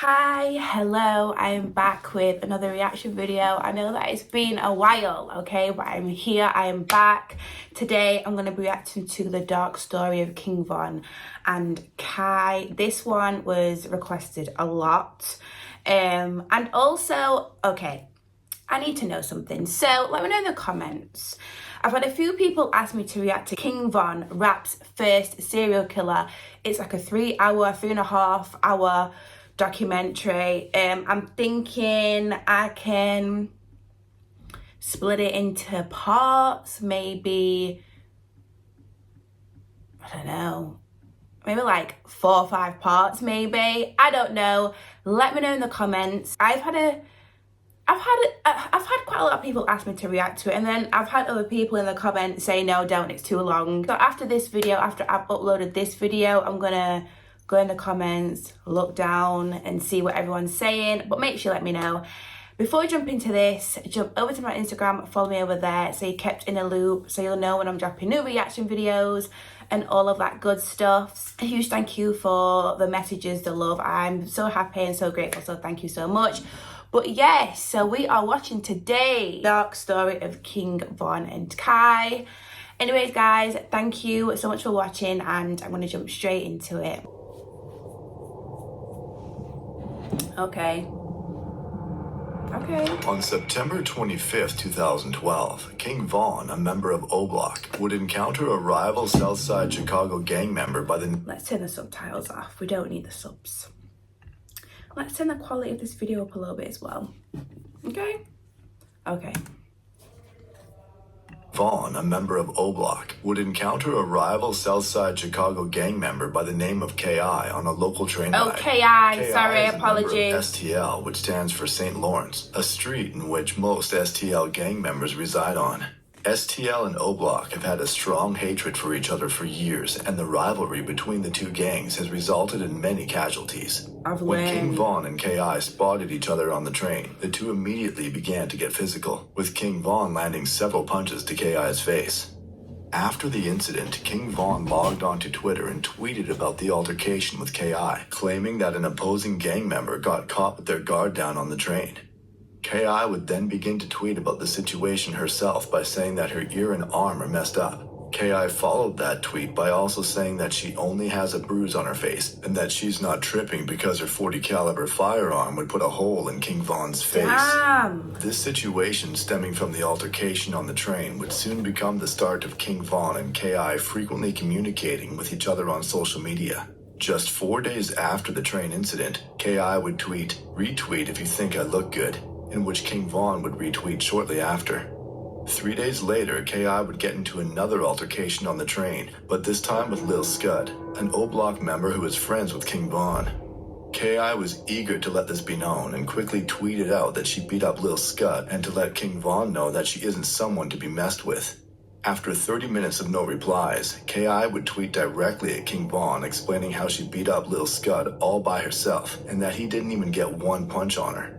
Hi, hello, I'm back with another reaction video. I know that it's been a while, okay, but I'm here, I am back. Today I'm going to be reacting to the dark story of King Von and Kai. This one was requested a lot. And also, okay, I need to know something, so let me know in the comments. I've had a few people ask me to react to King Von, rap's first serial killer. It's like a 3.5 hour documentary. I'm thinking I can split it into parts, maybe, I don't know, maybe like 4 or 5 parts, maybe. I don't know. Let me know in the comments. I've had quite a lot of people ask me to react to it, and then I've had other people in the comments say no, don't, it's too long. So after this video, after I've uploaded this video, I'm gonna go in the comments, look down and see what everyone's saying, but make sure you let me know. Before we jump into this, jump over to my Instagram, follow me over there so you're kept in a loop, so you'll know when I'm dropping new reaction videos and all of that good stuff. A huge thank you for the messages, the love. I'm so happy and so grateful, so thank you so much. But yes, so we are watching today dark story of King Von and Kai. Anyways guys, thank you so much for watching, and I'm going to jump straight into it. Okay. On September 25th, 2012, King Von, a member of O Block, would encounter a rival Southside Chicago gang member by the... Let's turn the subtitles off. We don't need the subs. Let's turn the quality of this video up a little bit as well. Okay? Okay. Von, a member of O Block, would encounter a rival Southside Chicago gang member by the name of K.I. on a local train ride. Oh, K.I. Sorry, is a member of apologies. STL, which stands for St. Lawrence, a street in which most STL gang members reside on. STL and O Block have had a strong hatred for each other for years, and the rivalry between the two gangs has resulted in many casualties. When King Von and K.I. spotted each other on the train, the two immediately began to get physical, with King Von landing several punches to K.I.'s face. After the incident, King Von logged onto Twitter and tweeted about the altercation with K.I., claiming that an opposing gang member got caught with their guard down on the train. K.I. would then begin to tweet about the situation herself by saying that her ear and arm are messed up. K.I. followed that tweet by also saying that she only has a bruise on her face and that she's not tripping because her .40 caliber firearm would put a hole in King Von's face. Damn. This situation stemming from the altercation on the train would soon become the start of King Von and K.I. frequently communicating with each other on social media. Just 4 days after the train incident, K.I. would tweet, "Retweet if you think I look good," in which King Von would retweet shortly after. 3 days later, K.I. would get into another altercation on the train, but this time with Lil Scud, an O Block member who is friends with King Von. K.I. was eager to let this be known and quickly tweeted out that she beat up Lil Scud and to let King Von know that she isn't someone to be messed with. After 30 minutes of no replies, K.I. would tweet directly at King Von explaining how she beat up Lil Scud all by herself and that he didn't even get one punch on her.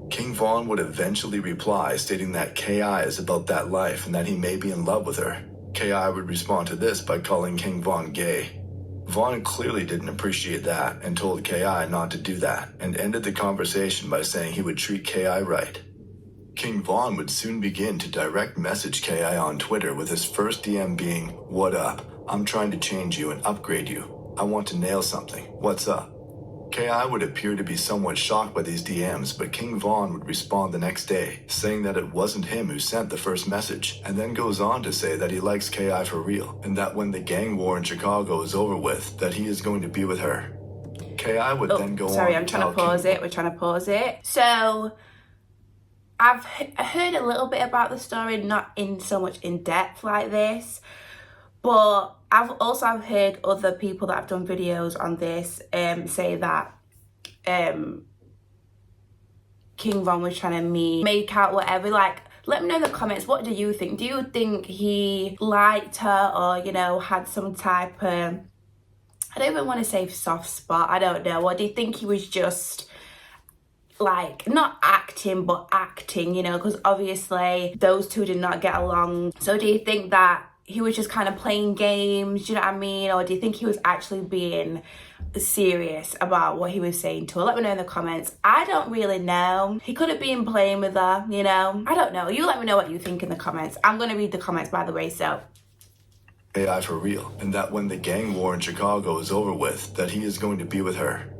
King Von would eventually reply stating that K.I. is about that life and that he may be in love with her. K.I. would respond to this by calling King Von gay. Von clearly didn't appreciate that and told K.I. not to do that, and ended the conversation by saying he would treat K.I. right. King Von would soon begin to direct message K.I. on Twitter, with his first DM being, "What up? I'm trying to change you and upgrade you. I want to nail something. What's up?" K.I. would appear to be somewhat shocked by these DMs, but King Von would respond the next day, saying that it wasn't him who sent the first message, and then goes on to say that he likes K.I. for real, and that when the gang war in Chicago is over with, that he is going to be with her. K.I. would then go on to tell I'm trying to pause it. We're trying to pause it. So, I've heard a little bit about the story, not in so much in depth like this, but I've also heard other people that have done videos on this say that King Von was trying to make out whatever. Like, let me know in the comments, what do you think? Do you think he liked her, or, you know, had some type of, I don't even want to say soft spot, I don't know, or do you think he was just like not acting but acting, you know, because obviously those two did not get along? So do you think that he was just kind of playing games, do you know what I mean? Or do you think he was actually being serious about what he was saying to her? Let me know in the comments. I don't really know. He could have been playing with her, you know? I don't know. You let me know what you think in the comments. I'm going to read the comments, by the way, so. AI for real, and that when the gang war in Chicago is over with, that he is going to be with her.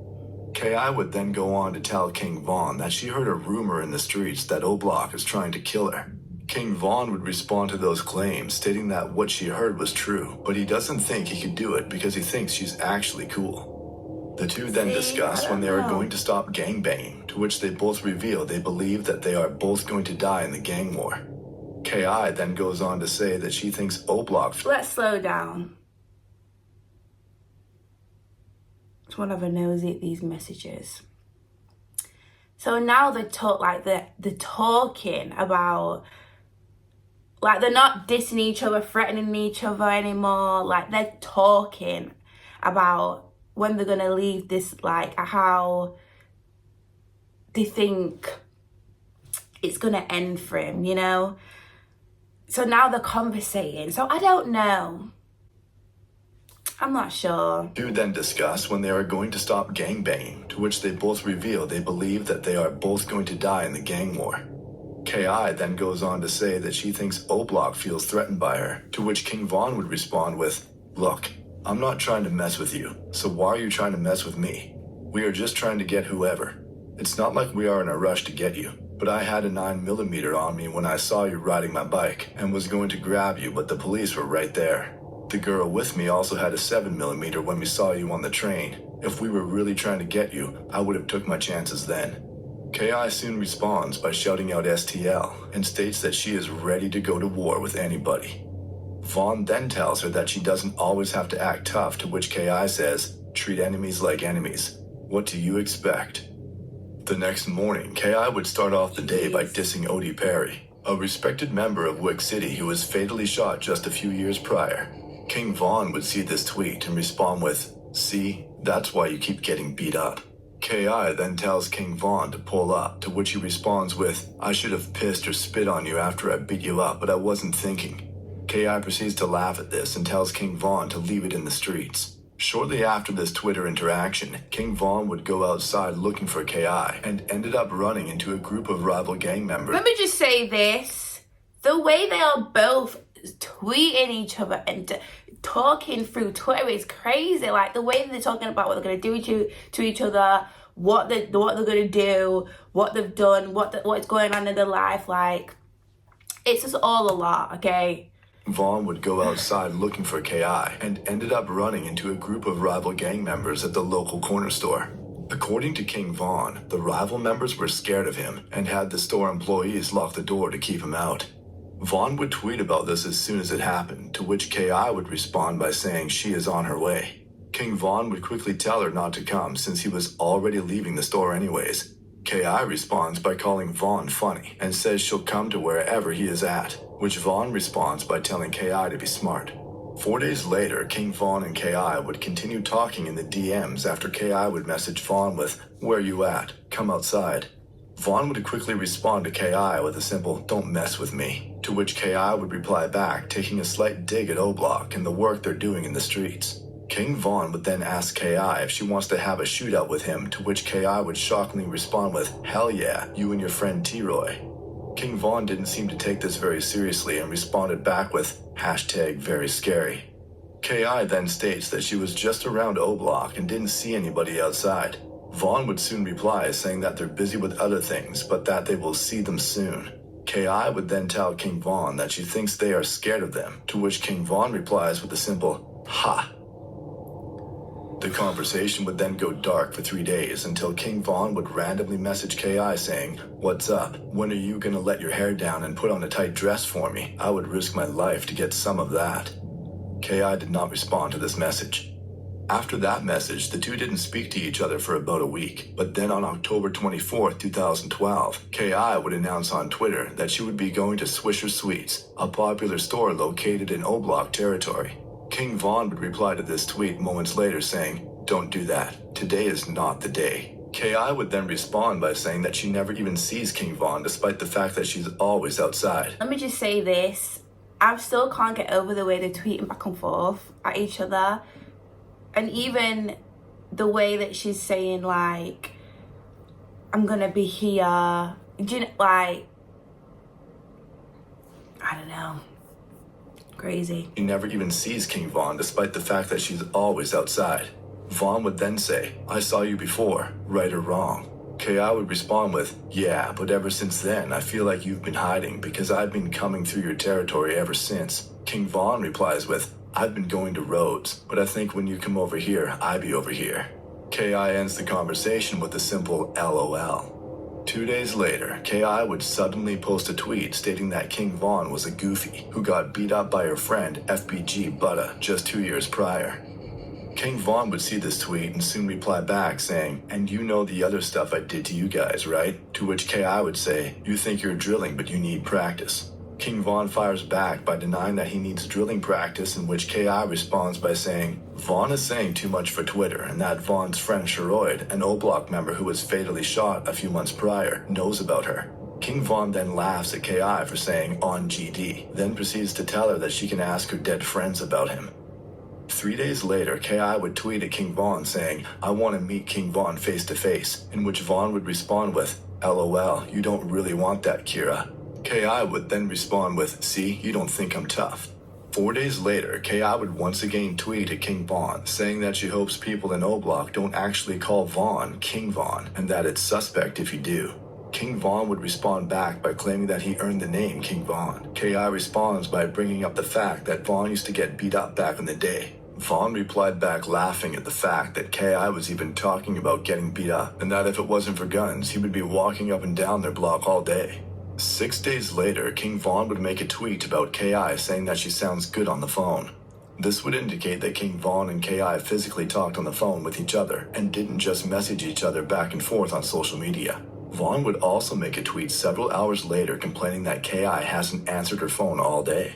KI would then go on to tell King Von that she heard a rumor in the streets that O'Block is trying to kill her. King Von would respond to those claims, stating that what she heard was true, but he doesn't think he could do it because he thinks she's actually cool. The two then discuss when they are going to stop gangbanging, to which they both reveal they believe that they are both going to die in the gang war. KI then goes on to say that she thinks O'Block... Let's slow down. Just want to have a nosy at these messages. So now they're talking about, like, they're not dissing each other, threatening each other anymore. Like, they're talking about when they're gonna leave this, like, how they think it's gonna end for him, you know? So now they're conversating. So I don't know. I'm not sure. Two then discuss when they are going to stop gangbanging, to which they both reveal they believe that they are both going to die in the gang war. KI then goes on to say that she thinks O'Block feels threatened by her, to which King Von would respond with, "Look, I'm not trying to mess with you, so why are you trying to mess with me? We are just trying to get whoever. It's not like we are in a rush to get you, but I had a 9mm on me when I saw you riding my bike and was going to grab you, but the police were right there. The girl with me also had a 7mm when we saw you on the train. If we were really trying to get you, I would have took my chances then." KI soon responds by shouting out STL and states that she is ready to go to war with anybody. Vaughn then tells her that she doesn't always have to act tough, to which KI says, "Treat enemies like enemies. What do you expect?" The next morning, KI would start off the day by dissing Odie Perry, a respected member of Wick City who was fatally shot just a few years prior. King Von would see this tweet and respond with, "See, that's why you keep getting beat up." KI then tells King Von to pull up, to which he responds with, "I should have pissed or spit on you after I beat you up, but I wasn't thinking." KI proceeds to laugh at this and tells King Von to leave it in the streets. Shortly after this Twitter interaction, King Von would go outside looking for KI and ended up running into a group of rival gang members. Let me just say this. The way they are both tweeting each other and talking through Twitter is crazy. Like, the way that they're talking about what they're going to do to each other, what they're going to do, what they've done, what's going on in their life. Like, it's just all a lot, okay? Vaughn would go outside looking for KI and ended up running into a group of rival gang members at the local corner store. According to King Vaughn, the rival members were scared of him and had the store employees lock the door to keep him out. Vaughn would tweet about this as soon as it happened, to which KI would respond by saying she is on her way. King Vaughn would quickly tell her not to come since he was already leaving the store anyways. KI responds by calling Vaughn funny and says she'll come to wherever he is at, which Vaughn responds by telling KI to be smart. 4 days later, King Vaughn and KI would continue talking in the DMs after KI would message Vaughn with, "Where you at? Come outside." Vaughn would quickly respond to KI with a simple, "Don't mess with me," to which KI would reply back, taking a slight dig at O'Block and the work they're doing in the streets. King Vaughn would then ask KI if she wants to have a shootout with him, to which KI would shockingly respond with, "Hell yeah, you and your friend T-Roy." King Vaughn didn't seem to take this very seriously and responded back with, #very scary. KI then states that she was just around O'Block and didn't see anybody outside. Vaughn would soon reply saying that they're busy with other things, but that they will see them soon. KI would then tell King Vaughn that she thinks they are scared of them, to which King Vaughn replies with a simple, "Ha." The conversation would then go dark for 3 days until King Vaughn would randomly message KI saying, "What's up? When are you gonna let your hair down and put on a tight dress for me? I would risk my life to get some of that." KI did not respond to this message. After that message, the two didn't speak to each other for about a week, but then on October 24th, 2012, KI would announce on Twitter that she would be going to Swisher Sweets, a popular store located in O-Block territory. King Vaughn would reply to this tweet moments later saying, "Don't do that. Today is not the day." KI would then respond by saying that she never even sees King Vaughn despite the fact that she's always outside. Let me just say this. I still can't get over the way they're tweeting back and forth at each other. And even the way that she's saying, like, I'm gonna be here. Do you know, like, I don't know. Crazy. He never even sees King Von, despite the fact that she's always outside. Vaughn would then say, I saw you before, right or wrong. K.I. would respond with, yeah, but ever since then, I feel like you've been hiding because I've been coming through your territory ever since. King Vaughn replies with, I've been going to Rhodes, but I think when you come over here, I be over here. K.I. ends the conversation with a simple LOL. 2 days later, K.I. would suddenly post a tweet stating that King Vaughn was a goofy who got beat up by her friend FBG Butta just 2 years prior. King Vaughn would see this tweet and soon reply back saying, and you know the other stuff I did to you guys, right? To which K.I. would say, you think you're drilling but you need practice. King Vaughn fires back by denying that he needs drilling practice, in which K.I. responds by saying, Vaughn is saying too much for Twitter and that Vaughn's friend Sherroyd, an O-Block member who was fatally shot a few months prior, knows about her. King Vaughn then laughs at K.I. for saying on GD, then proceeds to tell her that she can ask her dead friends about him. 3 days later, K.I. would tweet at King Vaughn saying, I want to meet King Vaughn face to face, in which Vaughn would respond with, LOL, you don't really want that, Kira. K.I. would then respond with, see, you don't think I'm tough. 4 days later, K.I. would once again tweet at King Vaughn, saying that she hopes people in O-Block don't actually call Vaughn King Vaughn, and that it's suspect if you do. King Vaughn would respond back by claiming that he earned the name King Vaughn. K.I. responds by bringing up the fact that Vaughn used to get beat up back in the day. Vaughn replied back laughing at the fact that K.I. was even talking about getting beat up, and that if it wasn't for guns, he would be walking up and down their block all day. 6 days later, King Vaughn would make a tweet about K.I. saying that she sounds good on the phone. This would indicate that King Vaughn and K.I. physically talked on the phone with each other and didn't just message each other back and forth on social media. Vaughn would also make a tweet several hours later complaining that K.I. hasn't answered her phone all day.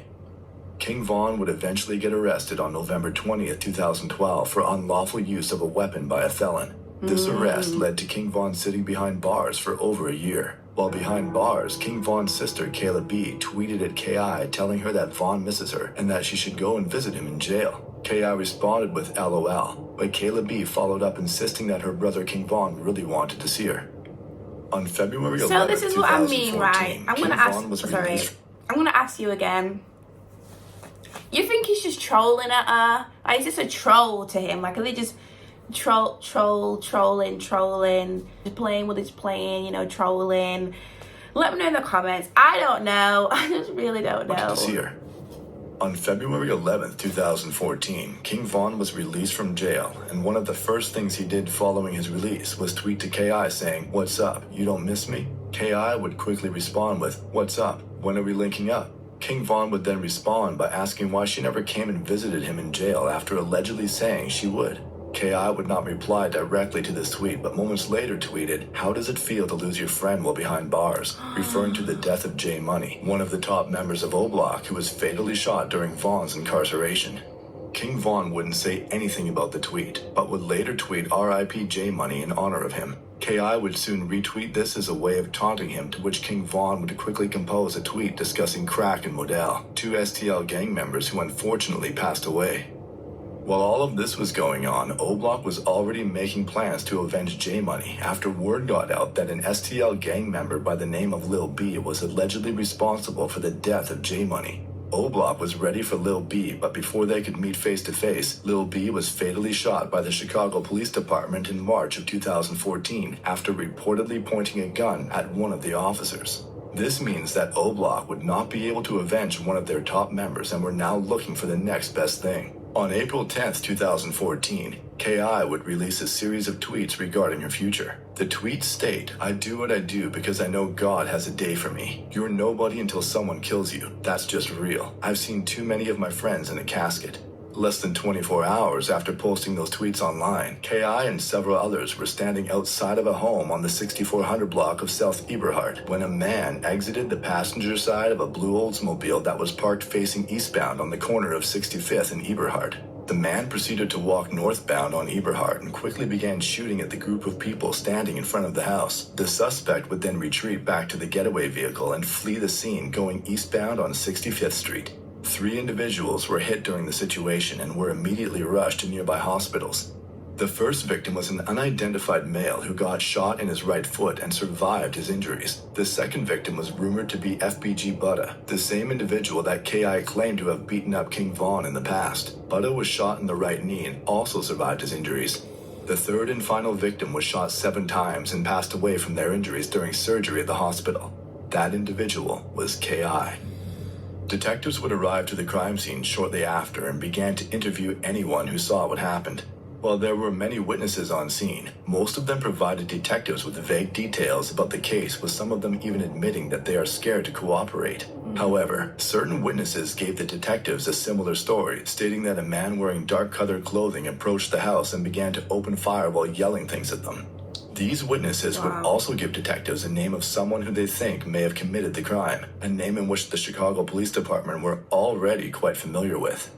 King Vaughn would eventually get arrested on November 20th, 2012 for unlawful use of a weapon by a felon. This arrest led to King Vaughn sitting behind bars for over a year. While behind bars, King Vaughn's sister, Kayla B, tweeted at K.I. telling her that Vaughn misses her and that she should go and visit him in jail. K.I. responded with LOL, but Kayla B followed up insisting that her brother King Vaughn really wanted to see her. On February 11th, So this is what I mean, right? I'm gonna ask you again. You think he's just trolling at her? Like, is this a troll to him? Like, are they just trolling, just playing what he's playing, you know, trolling? Let me know in the comments. I don't know. I just really don't know. To see her. On February 11th, 2014, King Vaughn was released from jail, and one of the first things he did following his release was tweet to K.I. saying, what's up, you don't miss me? K.I. would quickly respond with, what's up, when are we linking up? King Vaughn would then respond by asking why she never came and visited him in jail after allegedly saying she would. K.I. would not reply directly to this tweet, but moments later tweeted, how does it feel to lose your friend while behind bars? Referring to the death of J Money, one of the top members of O-Block who was fatally shot during Vaughn's incarceration. King Vaughn wouldn't say anything about the tweet, but would later tweet RIP J Money in honor of him. K.I. would soon retweet this as a way of taunting him, to which King Vaughn would quickly compose a tweet discussing Crack and Modell, two STL gang members who unfortunately passed away. While all of this was going on, O-Block was already making plans to avenge J Money after word got out that an STL gang member by the name of Lil B was allegedly responsible for the death of J Money. O-Block was ready for Lil B, but before they could meet face to face, Lil B was fatally shot by the Chicago Police Department in March of 2014 after reportedly pointing a gun at one of the officers. This means that O-Block would not be able to avenge one of their top members and were now looking for the next best thing. On April 10th, 2014, K.I. would release a series of tweets regarding her future. The tweets state, I do what I do because I know God has a day for me. You're nobody until someone kills you. That's just real. I've seen too many of my friends in a casket. Less than 24 hours after posting those tweets online, K.I. and several others were standing outside of a home on the 6400 block of South Eberhard when a man exited the passenger side of a blue Oldsmobile that was parked facing eastbound on the corner of 65th and Eberhard. The man proceeded to walk northbound on Eberhard and quickly began shooting at the group of people standing in front of the house. The suspect would then retreat back to the getaway vehicle and flee the scene going eastbound on 65th Street. 3 individuals were hit during the situation and were immediately rushed to nearby hospitals. The first victim was an unidentified male who got shot in his right foot and survived his injuries. The second victim was rumored to be FBG Buddha, the same individual that KI claimed to have beaten up King Von in the past. Buddha was shot in the right knee and also survived his injuries. The third and final victim was shot 7 times and passed away from their injuries during surgery at the hospital. That individual was KI. Detectives would arrive to the crime scene shortly after and began to interview anyone who saw what happened. While there were many witnesses on scene, most of them provided detectives with vague details about the case, with some of them even admitting that they are scared to cooperate. However, certain witnesses gave the detectives a similar story, stating that a man wearing dark-colored clothing approached the house and began to open fire while yelling things at them. These witnesses would also give detectives a name of someone who they think may have committed the crime, a name in which the Chicago Police Department were already quite familiar with.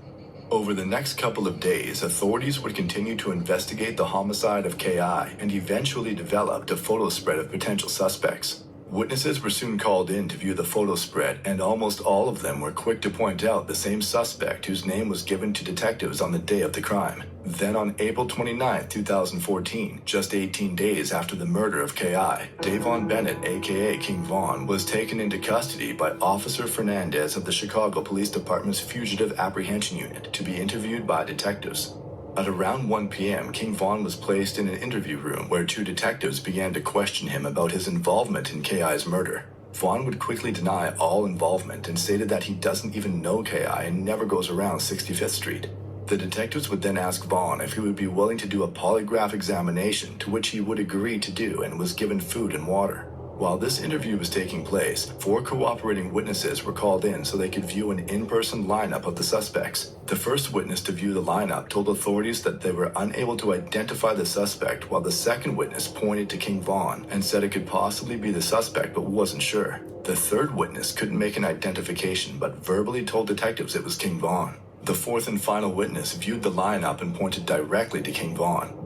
Over the next couple of days, authorities would continue to investigate the homicide of KI and eventually developed a photo spread of potential suspects. Witnesses were soon called in to view the photo spread, and almost all of them were quick to point out the same suspect whose name was given to detectives on the day of the crime. Then on April 29, 2014, just 18 days after the murder of KI, Davon Bennett, aka King Von, was taken into custody by Officer Fernandez of the Chicago Police Department's Fugitive Apprehension Unit to be interviewed by detectives. At around 1 p.m., King Von was placed in an interview room where 2 detectives began to question him about his involvement in KI's murder. Von would quickly deny all involvement and stated that he doesn't even know KI and never goes around 65th Street. The detectives would then ask Von if he would be willing to do a polygraph examination, to which he would agree to do and was given food and water. While this interview was taking place, 4 cooperating witnesses were called in so they could view an in-person lineup of the suspects. The first witness to view the lineup told authorities that they were unable to identify the suspect, while the second witness pointed to King Von and said it could possibly be the suspect but wasn't sure. The third witness couldn't make an identification but verbally told detectives it was King Von. The fourth and final witness viewed the lineup and pointed directly to King Von.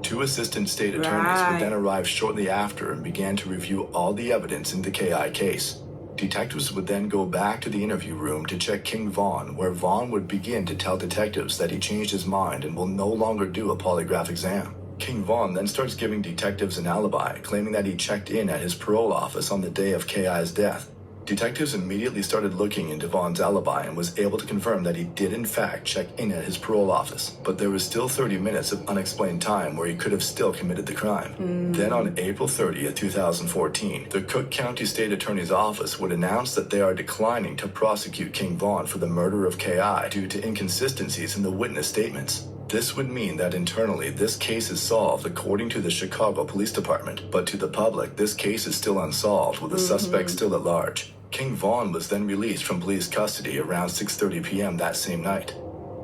2 assistant state attorneys would then arrive shortly after and began to review all the evidence in the KI case. Detectives would then go back to the interview room to check King Von, where Von would begin to tell detectives that he changed his mind and will no longer do a polygraph exam. King Von then starts giving detectives an alibi, claiming that he checked in at his parole office on the day of KI's death. Detectives immediately started looking into Von's alibi and was able to confirm that he did in fact check in at his parole office, but there was still 30 minutes of unexplained time where he could have still committed the crime. Then on April 30th, 2014, the Cook County State Attorney's Office would announce that they are declining to prosecute King Von for the murder of KI due to inconsistencies in the witness statements. This would mean that internally this case is solved according to the Chicago Police Department, but to the public this case is still unsolved with the suspect still at large. King Von was then released from police custody around 6:30 p.m. that same night.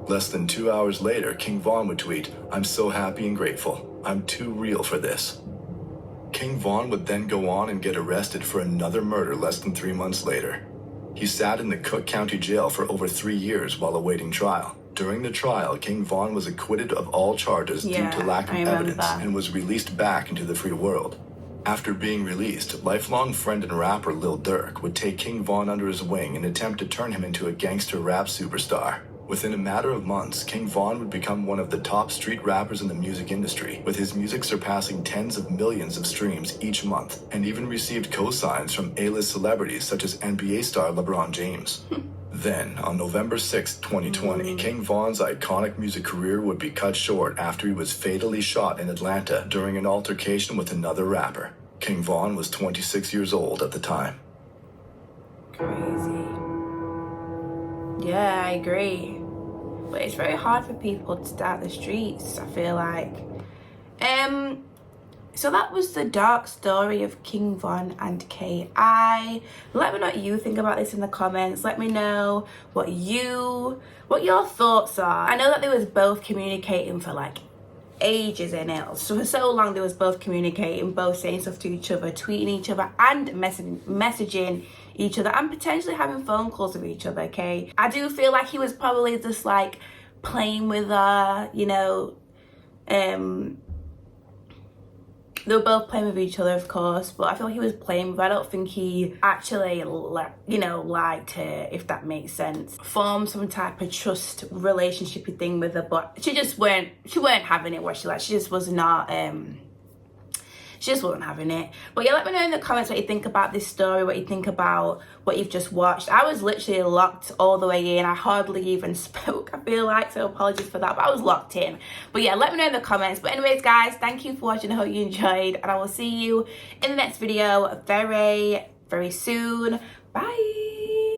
Less than 2 hours later, King Von would tweet, "I'm so happy and grateful. I'm too real for this." King Von would then go on and get arrested for another murder less than 3 months later. He sat in the Cook County Jail for over 3 years while awaiting trial. During the trial, King Von was acquitted of all charges due to lack of evidence and was released back into the free world. After being released, lifelong friend and rapper Lil Durk would take King Von under his wing and attempt to turn him into a gangster rap superstar. Within a matter of months, King Von would become one of the top street rappers in the music industry, with his music surpassing tens of millions of streams each month, and even received co-signs from A-list celebrities such as NBA star LeBron James. Then, on November 6, 2020, King Von's iconic music career would be cut short after he was fatally shot in Atlanta during an altercation with another rapper. King Von was 26 years old at the time. Crazy. Yeah, I agree. But it's very hard for people to start the streets, I feel like. So that was the dark story of King Von and KI. Let me know what you think about this in the comments. Let me know what your thoughts are. I know that they was both communicating for like ages in it. So for so long they was both communicating, both saying stuff to each other, tweeting each other and messaging each other and potentially having phone calls with each other, okay? I do feel like he was probably just like playing with her, you know, They were both playing with each other, of course, but I feel like he was playing with her. I don't think he actually, liked her, if that makes sense. Formed some type of trust relationshipy thing with her, but she weren't having it, was she? Like, she just was not, she just wasn't having it. But yeah, let me know in the comments what you think about this story, what you think about what you've just watched. I was literally locked all the way in. I hardly even spoke, I feel like, so apologies for that, but I was locked in. But yeah, let me know in the comments. But anyways, guys, thank you for watching. I hope you enjoyed, and I will see you in the next video very, very soon. Bye.